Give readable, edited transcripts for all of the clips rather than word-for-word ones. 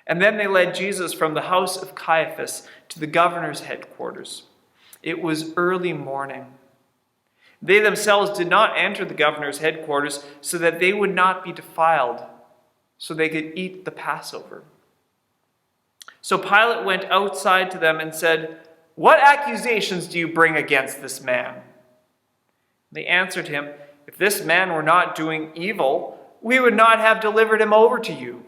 And then they led Jesus from the house of Caiaphas to the governor's headquarters. It was early morning. They themselves did not enter the governor's headquarters so that they would not be defiled, so they could eat the Passover. So Pilate went outside to them and said, "What accusations do you bring against this man?" They answered him, "If this man were not doing evil, we would not have delivered him over to you."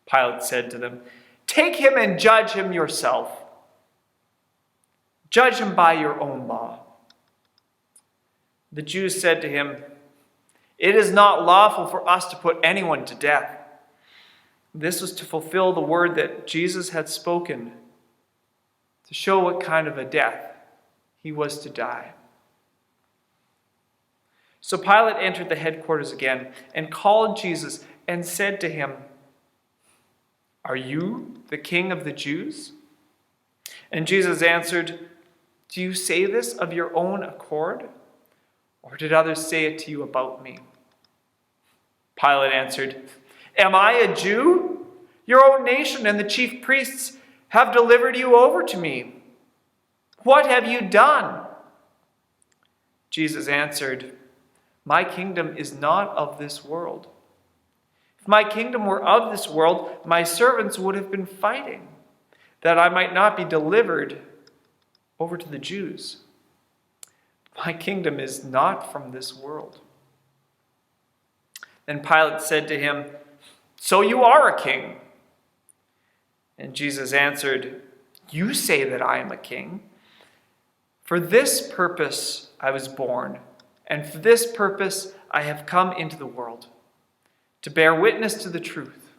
Pilate said to them, "Take him and judge him yourself. Judge him by your own law." The Jews said to him, "It is not lawful for us to put anyone to death." This was to fulfill the word that Jesus had spoken, to show what kind of a death he was to die. So Pilate entered the headquarters again and called Jesus and said to him, "Are you the king of the Jews?" And Jesus answered, "Do you say this of your own accord, or did others say it to you about me?" Pilate answered, "Am I a Jew? Your own nation and the chief priests have delivered you over to me. What have you done?" Jesus answered, "My kingdom is not of this world. If my kingdom were of this world, my servants would have been fighting, that I might not be delivered over to the Jews. My kingdom is not from this world." Then Pilate said to him, "So you are a king?" And Jesus answered, "You say that I am a king. For this purpose I was born, and for this purpose I have come into the world, to bear witness to the truth.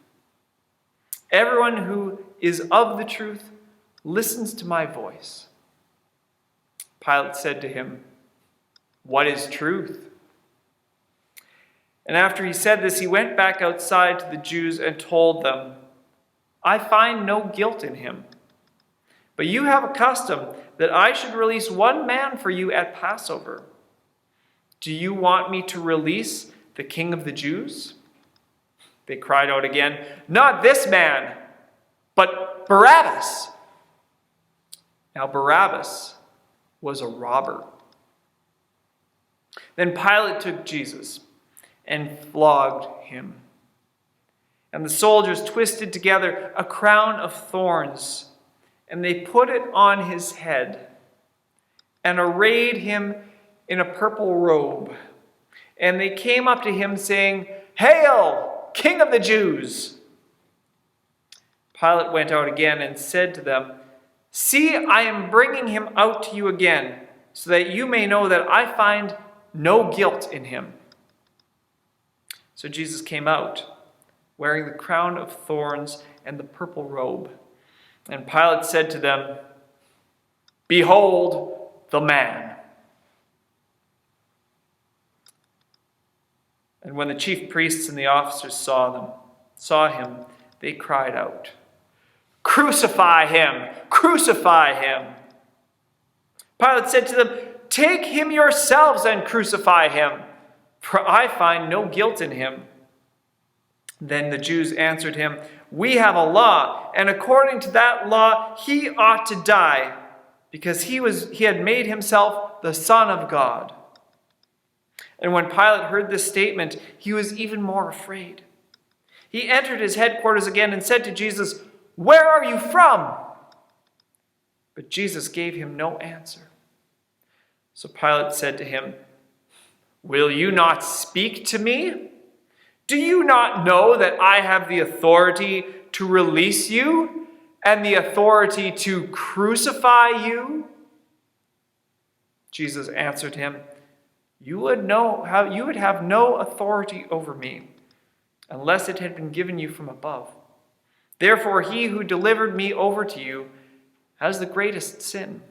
Everyone who is of the truth listens to my voice." Pilate said to him, "What is truth?" And after he said this, he went back outside to the Jews and told them, "I find no guilt in him. But you have a custom that I should release one man for you at Passover. Do you want me to release the king of the Jews?" They cried out again, "Not this man, but Barabbas." Now Barabbas was a robber. Then Pilate took Jesus and flogged him. And the soldiers twisted together a crown of thorns, and they put it on his head, and arrayed him in a purple robe. And they came up to him, saying, "Hail, King of the Jews!" Pilate went out again and said to them, "See, I am bringing him out to you again, so that you may know that I find no guilt in him." So Jesus came out, wearing the crown of thorns and the purple robe. And Pilate said to them, "Behold the man." And when the chief priests and the officers saw him, they cried out, "Crucify him! Crucify him!" Pilate said to them, "Take him yourselves and crucify him, for I find no guilt in him." Then the Jews answered him, "We have a law, and according to that law he ought to die, because he had made himself the Son of God." And when Pilate heard this statement, he was even more afraid. He entered his headquarters again and said to Jesus, "Where are you from?" But Jesus gave him no answer. So Pilate said to him, "Will you not speak to me? Do you not know that I have the authority to release you and the authority to crucify you?" Jesus answered him, You would have no authority over me unless it had been given you from above. Therefore, he who delivered me over to you has the greatest sin."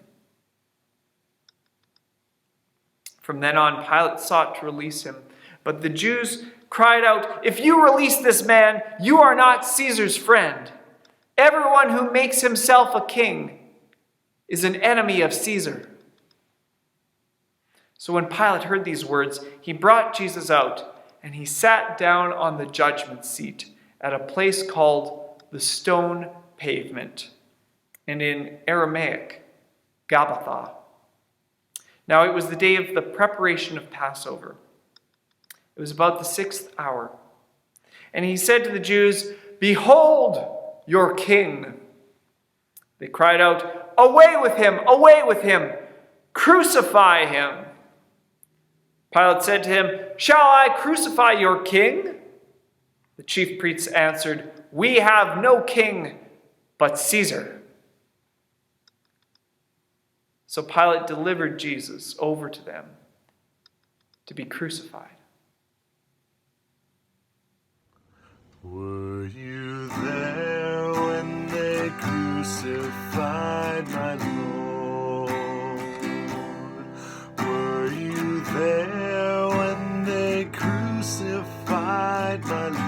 From then on, Pilate sought to release him, but the Jews cried out, "If you release this man, you are not Caesar's friend. Everyone who makes himself a king is an enemy of Caesar." So when Pilate heard these words, he brought Jesus out, and he sat down on the judgment seat, at a place called the Stone Pavement, and in Aramaic, Gabbatha. Now it was the day of the preparation of Passover. It was about the 6th hour. And he said to the Jews, "Behold your king." They cried out, "Away with him! Away with him! Crucify him!" Pilate said to him, "Shall I crucify your king?" The chief priests answered, "We have no king but Caesar." So Pilate delivered Jesus over to them to be crucified. Were you there when they crucified my Lord? Were you there when they crucified my Lord?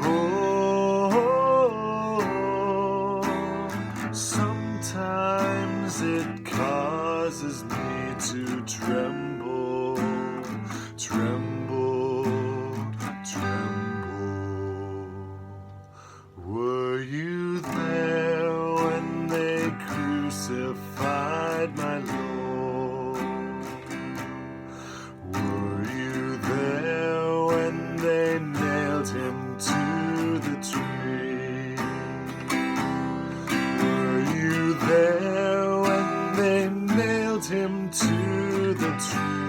Oh, sometimes it causes me to tremble, tremble, tremble. Were you there when they crucified my Lord? Were you there when they nailed him to the tree? Were you there when they nailed him to the tree?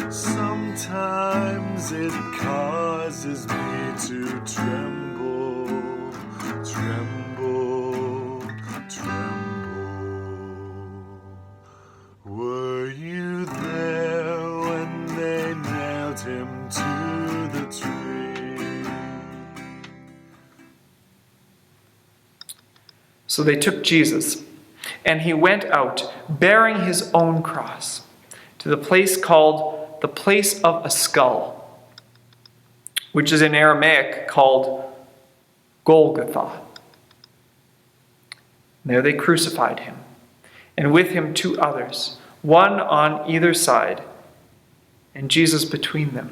Sometimes it causes me to tremble, tremble, tremble. Were you there when they nailed him to the tree? So they took Jesus, and he went out, bearing his own cross, to the place called the place of a skull, which is in Aramaic called Golgotha. There they crucified him, and with him 2 others, one on either side, and Jesus between them.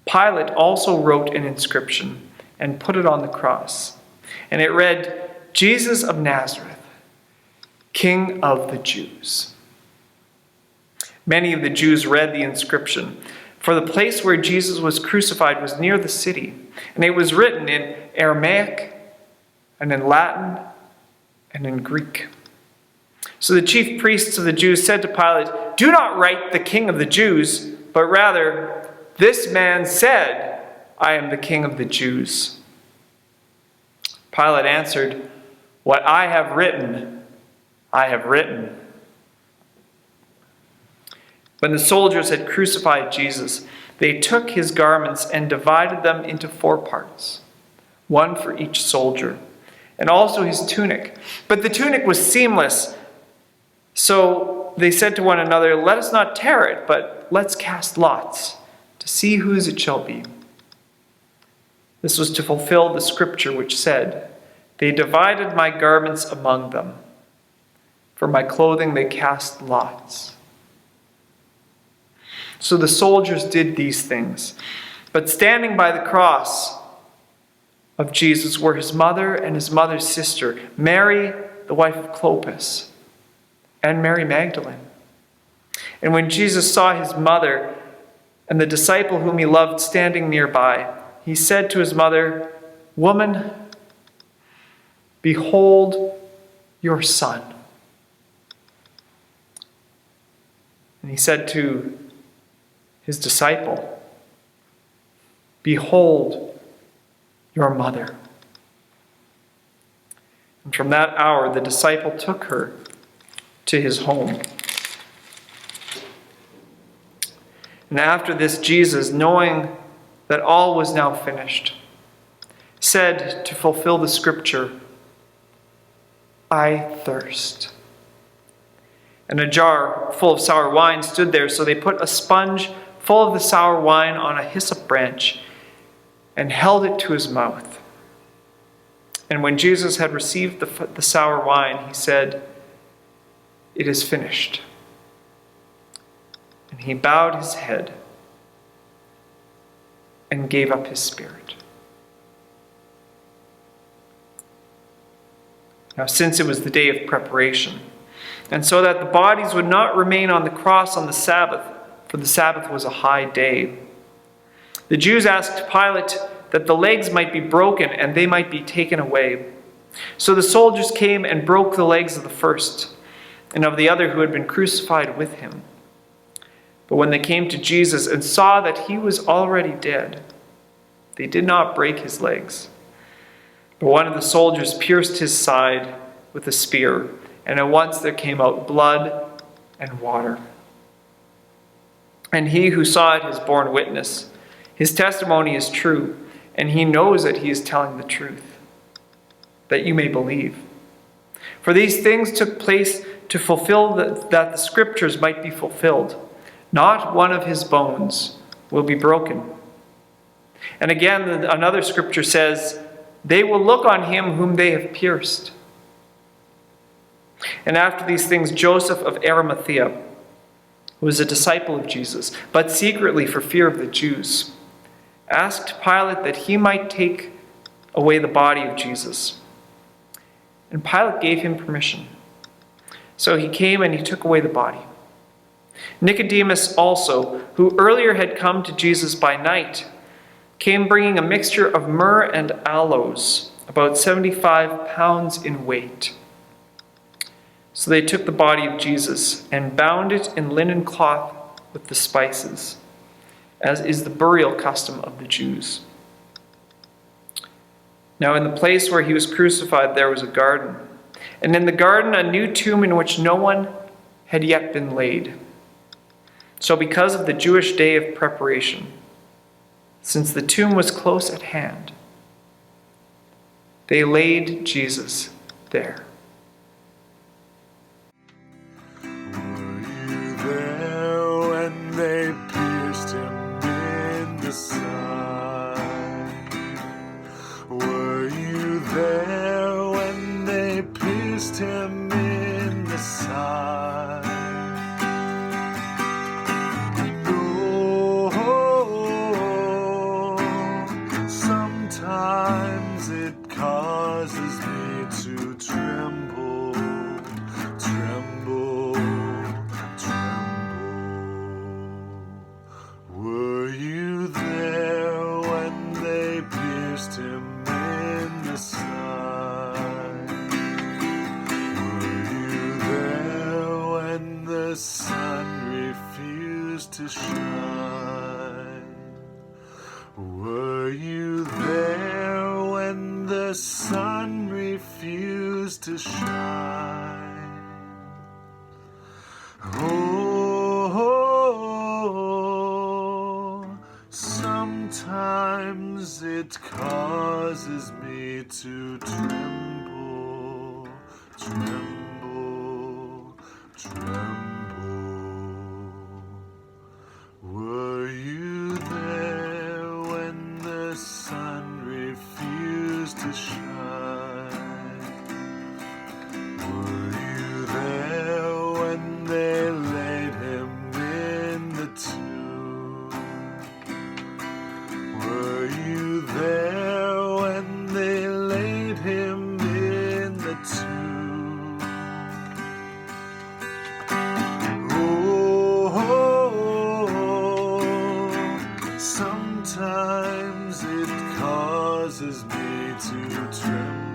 Pilate also wrote an inscription and put it on the cross, and it read, "Jesus of Nazareth, King of the Jews." Many of the Jews read the inscription, for the place where Jesus was crucified was near the city, and it was written in Aramaic and in Latin and in Greek. So the chief priests of the Jews said to Pilate, "Do not write the King of the Jews, but rather, this man said, 'I am the King of the Jews.'" Pilate answered, "What I have written, I have written." When the soldiers had crucified Jesus, they took his garments and divided them into 4 parts, one for each soldier, and also his tunic. But the tunic was seamless. So they said to one another, "Let us not tear it, but let's cast lots to see whose it shall be." This was to fulfill the scripture which said, "They divided my garments among them. For my clothing they cast lots." So the soldiers did these things. But standing by the cross of Jesus were his mother and his mother's sister, Mary, the wife of Clopas, and Mary Magdalene. And when Jesus saw his mother and the disciple whom he loved standing nearby, he said to his mother, "Woman, behold your son." And he said to his disciple, "Behold your mother." And from that hour, the disciple took her to his home. And after this, Jesus, knowing that all was now finished, said to fulfill the scripture, "I thirst." And a jar full of sour wine stood there, so they put a sponge full of the sour wine on a hyssop branch and held it to his mouth. And when Jesus had received the sour wine, he said, "It is finished." And he bowed his head and gave up his spirit. Now, since it was the day of preparation, and so that the bodies would not remain on the cross on the Sabbath, for the Sabbath was a high day, the Jews asked Pilate that the legs might be broken and they might be taken away. So the soldiers came and broke the legs of the first and of the other who had been crucified with him. But when they came to Jesus and saw that he was already dead, they did not break his legs. But one of the soldiers pierced his side with a spear, and at once there came out blood and water. And he who saw it has borne witness. His testimony is true, and he knows that he is telling the truth, that you may believe. For these things took place to fulfill that the scriptures might be fulfilled. Not one of his bones will be broken. And again, another scripture says, "They will look on him whom they have pierced." And after these things, Joseph of Arimathea, who was a disciple of Jesus, but secretly for fear of the Jews, asked Pilate that he might take away the body of Jesus. And Pilate gave him permission. So he came and he took away the body. Nicodemus also, who earlier had come to Jesus by night, came bringing a mixture of myrrh and aloes, about 75 pounds in weight. So they took the body of Jesus and bound it in linen cloth with the spices, as is the burial custom of the Jews. Now in the place where he was crucified there was a garden, and in the garden a new tomb in which no one had yet been laid. So because of the Jewish day of preparation, since the tomb was close at hand, they laid Jesus there. Were you there when they pierced him in the side? Were you there when they pierced him in the side? Sometimes it causes me to tremble, tremble, tremble. Were you there when they pierced him in the side? Were you there when the sun refused to shine? Were you there when the sun refused to shine? Oh, sometimes it causes me to tremble, tremble, tremble. Were you there when the sun refused to shine? Were you there when they laid him in the tomb? Were you there when they laid him in the tomb? Oh, sometimes it causes me to tremble.